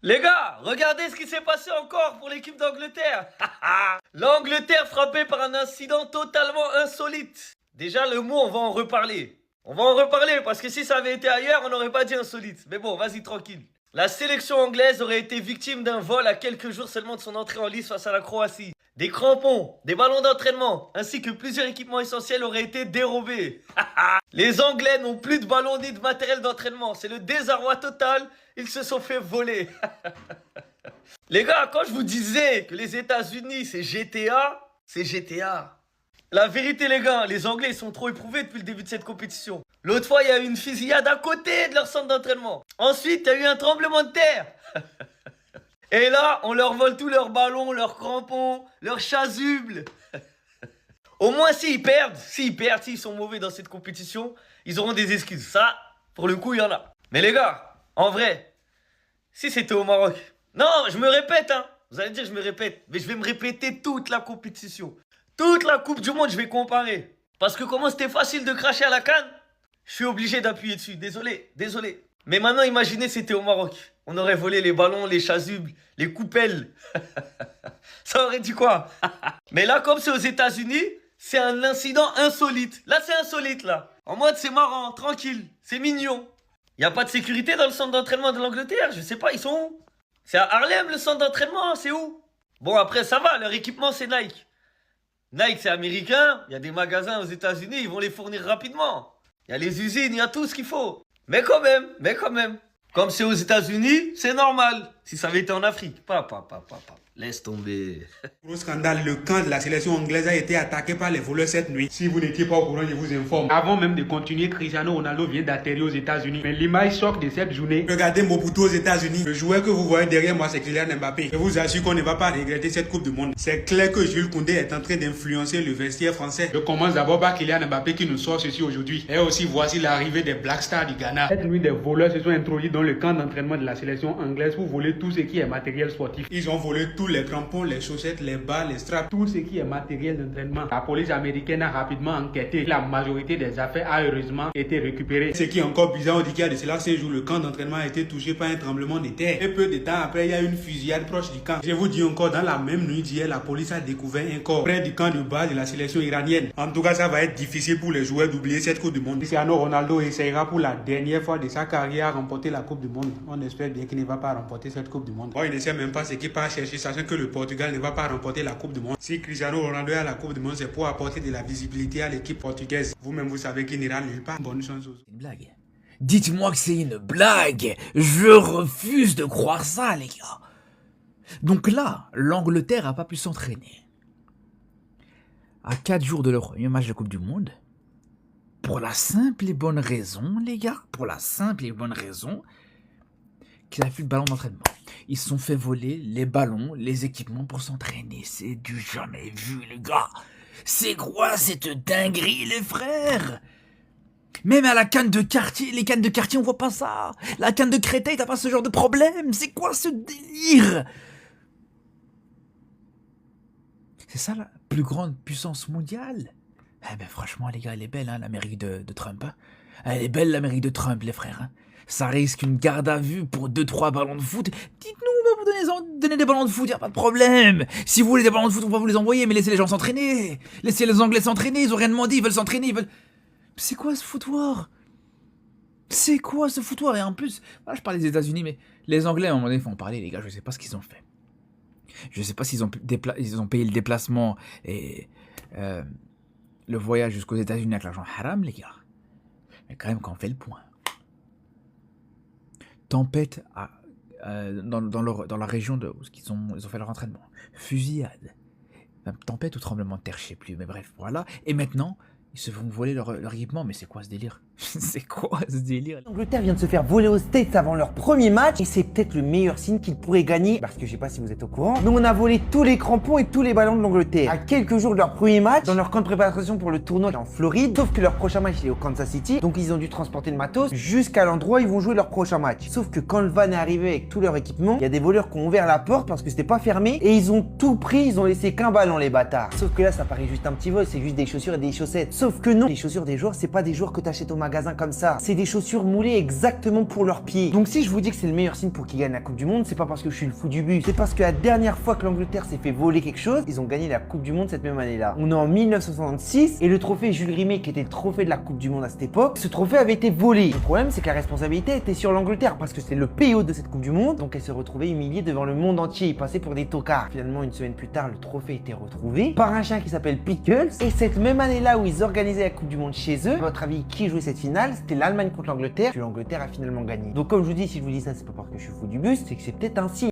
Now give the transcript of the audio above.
Les gars, regardez ce qui s'est passé encore pour l'équipe d'Angleterre. L'Angleterre frappée par un incident totalement insolite. Déjà, le mot, on va en reparler. On va en reparler parce que si ça avait été ailleurs, on n'aurait pas dit insolite. Mais bon, vas-y, tranquille. La sélection anglaise aurait été victime d'un vol à quelques jours seulement de son entrée en lice face à la Croatie. Des crampons, des ballons d'entraînement, ainsi que plusieurs équipements essentiels auraient été dérobés. Les Anglais n'ont plus de ballons ni de matériel d'entraînement. C'est le désarroi total. Ils se sont fait voler. Les gars, quand je vous disais que les États-Unis c'est GTA, c'est GTA. La vérité, les gars, les Anglais ils sont trop éprouvés depuis le début de cette compétition. L'autre fois, il y a eu une fusillade à côté de leur centre d'entraînement. Ensuite, il y a eu un tremblement de terre. Et là, on leur vole tous leurs ballons, leurs crampons, leurs chasubles. Au moins, s'ils perdent, s'ils sont mauvais dans cette compétition, ils auront des excuses. Ça, pour le coup, il y en a. Mais les gars, en vrai, si c'était au Maroc... Non, je me répète, hein. Vous allez dire je me répète. Mais je vais me répéter toute la compétition. Toute la Coupe du Monde, je vais comparer. Parce que comment c'était facile de cracher à la canne, je suis obligé d'appuyer dessus. Désolé. Mais maintenant, imaginez c'était au Maroc. On aurait volé les ballons, les chasubles, les coupelles. Ça aurait dit quoi? Mais là, comme c'est aux États-Unis, c'est un incident insolite. Là, c'est insolite, là. En mode, c'est marrant, tranquille, c'est mignon. Il n'y a pas de sécurité dans le centre d'entraînement de l'Angleterre. Je sais pas, ils sont où? C'est à Harlem, le centre d'entraînement, c'est où? Bon, après, ça va, leur équipement, c'est Nike. Nike, c'est américain. Il y a des magasins aux États-Unis, ils vont les fournir rapidement. Il y a les usines, il y a tout ce qu'il faut. Mais quand même. Comme c'est aux États-Unis, c'est normal. Si ça avait été en Afrique, laisse tomber. Gros scandale, le camp de la sélection anglaise a été attaqué par les voleurs cette nuit. Si vous n'étiez pas au courant, je vous informe. Avant même de continuer, Cristiano Ronaldo vient d'atterrir aux États-Unis. Mais l'image choc de cette journée. Regardez Mobutu aux États-Unis. Le joueur que vous voyez derrière moi, c'est Kylian Mbappé. Je vous assure qu'on ne va pas regretter cette Coupe du Monde. C'est clair que Jules Koundé est en train d'influencer le vestiaire français. Je commence d'abord par Kylian Mbappé qui nous sort ceci aujourd'hui. Et aussi, voici l'arrivée des Black Stars du Ghana. Cette nuit, des voleurs se sont introduits dans le camp d'entraînement de la sélection anglaise pour voler tout ce qui est matériel sportif. Ils ont volé tous les crampons, les chaussettes, les bas, les straps, tout ce qui est matériel d'entraînement. La police américaine a rapidement enquêté. La majorité des affaires a heureusement été récupérées. Ce qui est encore bizarre, on dit qu'il y a de cela 5 jours, le camp d'entraînement a été touché par un tremblement de terre. Et peu de temps après, il y a une fusillade proche du camp. Je vous dis encore, dans la même nuit d'hier, la police a découvert un corps près du camp de base de la sélection iranienne. En tout cas, ça va être difficile pour les joueurs d'oublier cette Coupe du Monde. Cristiano Ronaldo essayera pour la dernière fois de sa carrière à remporter la Coupe du Monde. On espère bien qu'il ne va pas remporter cette Coupe du Monde. Bon, il ne sait même pas ce qu'il part chercher, sachant que le Portugal ne va pas remporter la Coupe du Monde. Si Cristiano Ronaldo est à la Coupe du Monde, c'est pour apporter de la visibilité à l'équipe portugaise. Vous-même, vous savez qu'il n'ira nulle part. Bonne chance aux... Une blague. Dites-moi que c'est une blague. Je refuse de croire ça, les gars. Donc là, l'Angleterre n'a pas pu s'entraîner. À 4 jours de leur premier match de Coupe du Monde, pour la simple et bonne raison, les gars, pour la simple et bonne raison qu'il a plus de ballon d'entraînement. Ils se sont fait voler les ballons, les équipements pour s'entraîner. C'est du jamais vu, les gars. C'est quoi cette dinguerie, les frères? Même à la canne de quartier, les cannes de quartier, on voit pas ça. La canne de Créteil, t'as pas ce genre de problème. C'est quoi ce délire? C'est ça la plus grande puissance mondiale? Eh ben franchement, les gars, elle est belle, hein, l'Amérique de Trump. Hein. Elle est belle, l'Amérique de Trump, les frères. Hein. Ça risque une garde à vue pour 2-3 ballons de foot. Dites-nous, on va vous donner des ballons de foot, y a pas de problème. Si vous voulez des ballons de foot, on va vous les envoyer, mais laissez les gens s'entraîner. Laissez les Anglais s'entraîner, ils ont rien demandé, ils veulent s'entraîner, ils veulent... C'est quoi ce foutoir? C'est quoi ce foutoir? Et en plus, voilà, je parle des États-Unis, mais les Anglais, à un moment donné, il faut en parler, les gars, je sais pas ce qu'ils ont fait. Je sais pas s'ils ont, payé le déplacement et le voyage jusqu'aux États-Unis avec l'argent haram, les gars. Mais quand même, quand on fait le point. Tempête dans la région où ils ont fait leur entraînement. Fusillade. Tempête ou tremblement de terre, je sais plus, mais bref, voilà. Et maintenant, ils se font voler leur équipement, mais c'est quoi ce délire? C'est quoi ce délire? L'Angleterre vient de se faire voler aux States avant leur premier match et c'est peut-être le meilleur signe qu'ils pourraient gagner parce que je sais pas si vous êtes au courant, mais on a volé tous les crampons et tous les ballons de l'Angleterre à quelques jours de leur premier match dans leur camp de préparation pour le tournoi en Floride, sauf que leur prochain match il est au Kansas City, donc ils ont dû transporter le matos jusqu'à l'endroit où ils vont jouer leur prochain match. Sauf que quand le van est arrivé avec tout leur équipement, il y a des voleurs qui ont ouvert la porte parce que c'était pas fermé et ils ont tout pris, ils ont laissé qu'un ballon les bâtards. Sauf que là ça paraît juste un petit vol, c'est juste des chaussures et des chaussettes. Sauf que non, les chaussures des joueurs c'est pas des joueurs que t'achètes au magasin comme ça. C'est des chaussures moulées exactement pour leurs pieds. Donc si je vous dis que c'est le meilleur signe pour qu'ils gagnent la Coupe du Monde, c'est pas parce que je suis le fou du bus. C'est parce que la dernière fois que l'Angleterre s'est fait voler quelque chose, ils ont gagné la Coupe du Monde cette même année-là. On est en 1966 et le trophée Jules Rimet, qui était le trophée de la Coupe du Monde à cette époque, ce trophée avait été volé. Le problème, c'est que la responsabilité était sur l'Angleterre parce que c'est le pays hôte de cette Coupe du Monde, donc elle se retrouvait humiliée devant le monde entier. Ils passaient pour des tocards. Finalement, une semaine plus tard, le trophée était retrouvé par un chien qui s'appelle Pickles. Et cette même année-là où ils organisaient la Coupe du Monde chez eux, à votre avis, qui jouait cette finale? C'était l'Allemagne contre l'Angleterre, puis l'Angleterre a finalement gagné. Donc comme je vous dis, si je vous dis ça, c'est pas parce que je suis fou du bus, c'est que c'est peut-être un signe.